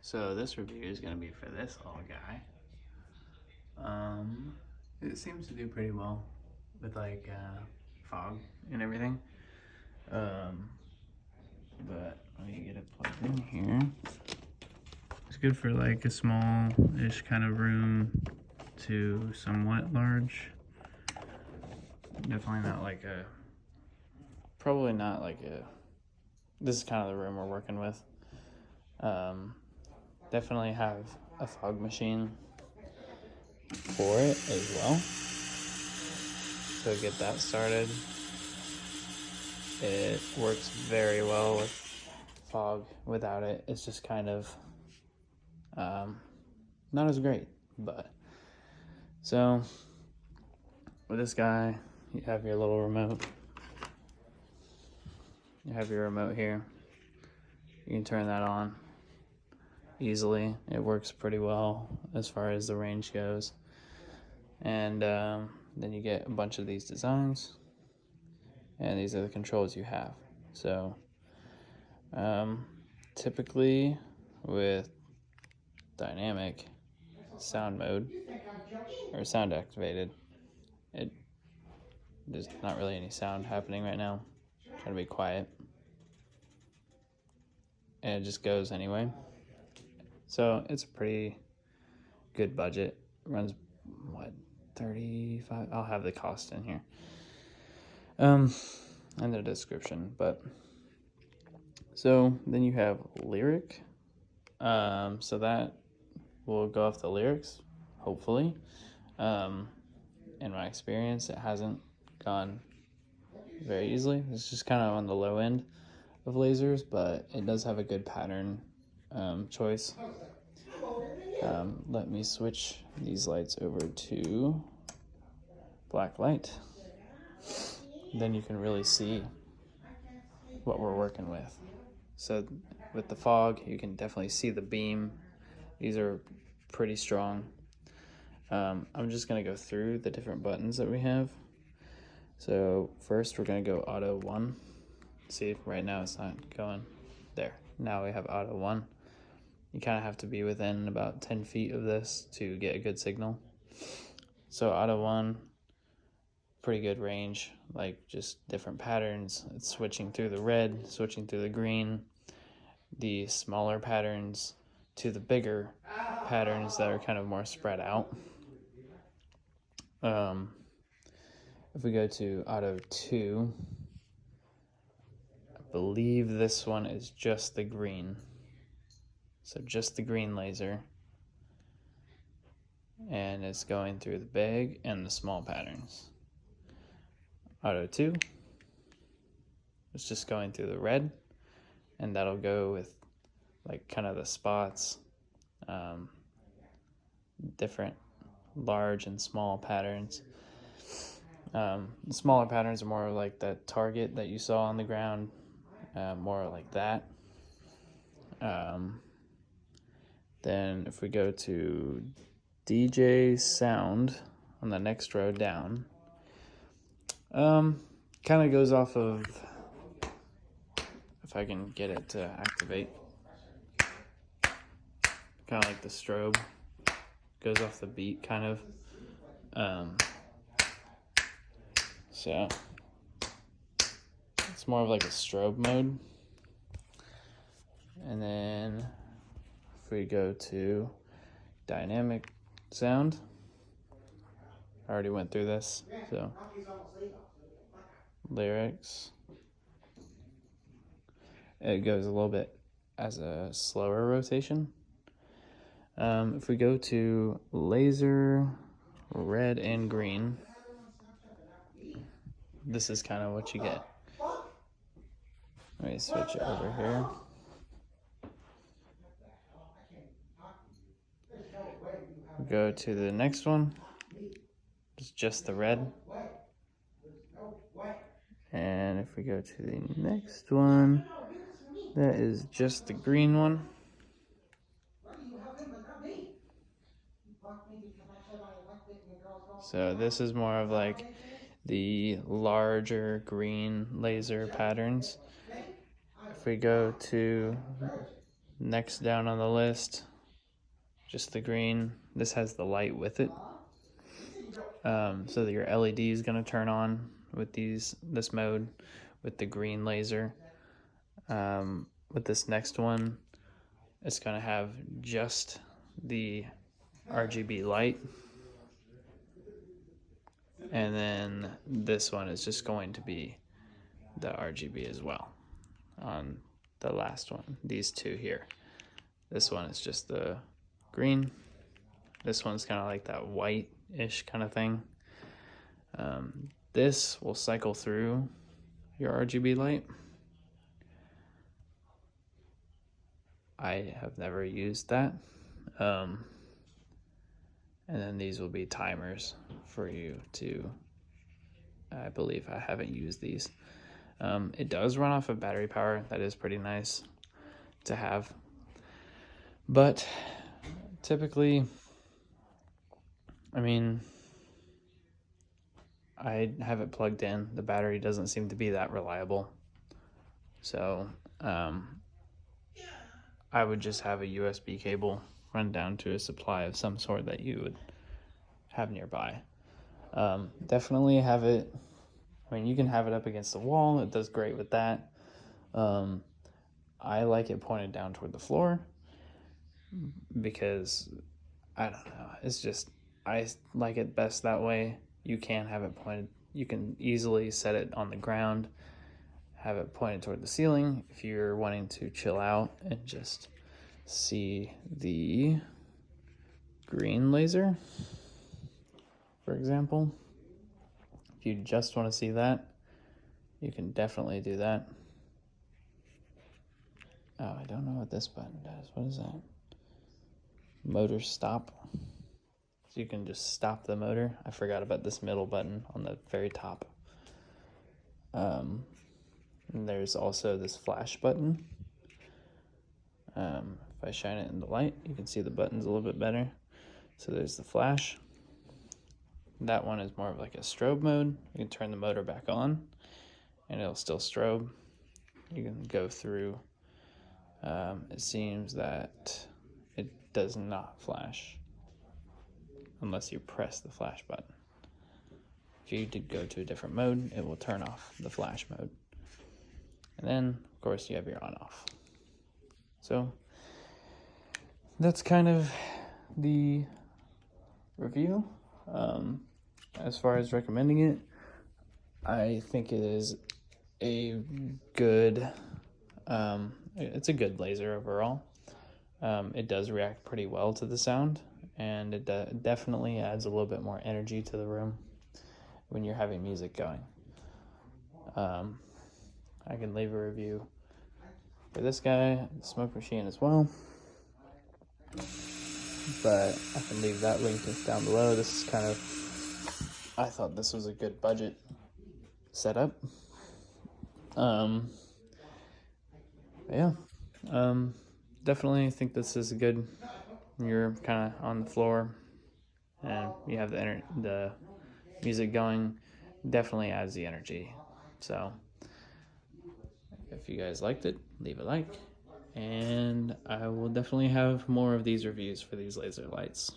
So this review is going to be for this little guy. It seems to do pretty well with like fog and everything. But let me get it plugged in here. It's good for like a small-ish kind of room to somewhat large. Definitely not like a, probably not like a, this is kind of the room we're working with. Definitely have a fog machine for it as well. So get that started. It works very well with fog. Without it, it's just kind of not as great. But so with this guy, you have your little remote. You have your remote here. You can turn that on easily. It works pretty well as far as the range goes. And then you get a bunch of these designs, and these are the controls you have. So typically with dynamic sound mode or sound activated, there's not really any sound happening right now. I'm trying to be quiet, and it just goes anyway. So it's a pretty good budget. It runs what, 35? I'll have the cost in here and the description. But so then you have lyric, so that will go off the lyrics, hopefully. In my experience, it hasn't gone very easily. It's just kind of on the low end of lasers, but it does have a good pattern choice. Let me switch these lights over to black light. Then you can really see what we're working with. So with the fog, you can definitely see the beam. These are pretty strong. I'm just gonna go through the different buttons that we have. So first we're gonna go auto 1. See, right now it's not going there. Now we have auto 1. You kind of have to be within about 10 feet of this to get a good signal. So auto 1, pretty good range, like just different patterns. It's switching through the red, switching through the green, the smaller patterns to the bigger patterns that are kind of more spread out. If we go to auto 2, I believe this one is just the green. So just the green laser. And it's going through the big and the small patterns. Auto 2, it's just going through the red, and that'll go with like kind of the spots, different large and small patterns. The smaller patterns are more like that target that you saw on the ground, more like that. Then if we go to DJ sound on the next row down, kind of goes off of, if I can get it to activate, kind of like the strobe, goes off the beat kind of. So it's more of like a strobe mode. And then if we go to dynamic sound, I already went through this, so lyrics, it goes a little bit as a slower rotation. If we go to laser, red and green, this is kind of what you get. Let me switch it over here. Go to the next one. It's just the red. And if we go to the next one, that is just the green one. So this is more of like the larger green laser patterns. If we go to Next down on the list, just the green. This has the light with it. So that your LED is going to turn on with this mode with the green laser. With this next one, it's going to have just the RGB light. And then this one is just going to be the RGB as well on the last one. These two here. This one is just the green. This one's kind of like that white-ish kind of thing. This will cycle through your RGB light. I have never used that. And then these will be timers for you to, I believe I haven't used these. It does run off of battery power. That is pretty nice to have. But typically, I mean, I have it plugged in. The battery doesn't seem to be that reliable. So I would just have a USB cable run down to a supply of some sort that you would have nearby. Definitely have it, I mean, you can have it up against the wall. It does great with that. I like it pointed down toward the floor because, I don't know, it's just, I like it best that way. You can have it pointed, you can easily set it on the ground, have it pointed toward the ceiling if you're wanting to chill out and just see the green laser, for example. If you just want to see that, you can definitely do that. Oh, I don't know what this button does. What is that? Motor stop. So you can just stop the motor. I forgot about this middle button on the very top. And there's also this flash button. If I shine it in the light, you can see the buttons a little bit better. So there's the flash. That one is more of like a strobe mode. You can turn the motor back on and it'll still strobe. You can go through. It seems that it does not flash unless you press the flash button. If you did go to a different mode, it will turn off the flash mode. And then, of course, you have your on-off. So that's kind of the review. As far as recommending it, I think it is a good, it's a good laser overall. It does react pretty well to the sound, and it definitely adds a little bit more energy to the room when you're having music going. I can leave a review for this guy, the smoke machine as well, but I can leave that link just down below. This is kind of, I thought this was a good budget setup. Definitely think this is good. You're kind of on the floor and you have the music going. Definitely adds the energy. So if you guys liked it, leave a like, and I will definitely have more of these reviews for these laser lights.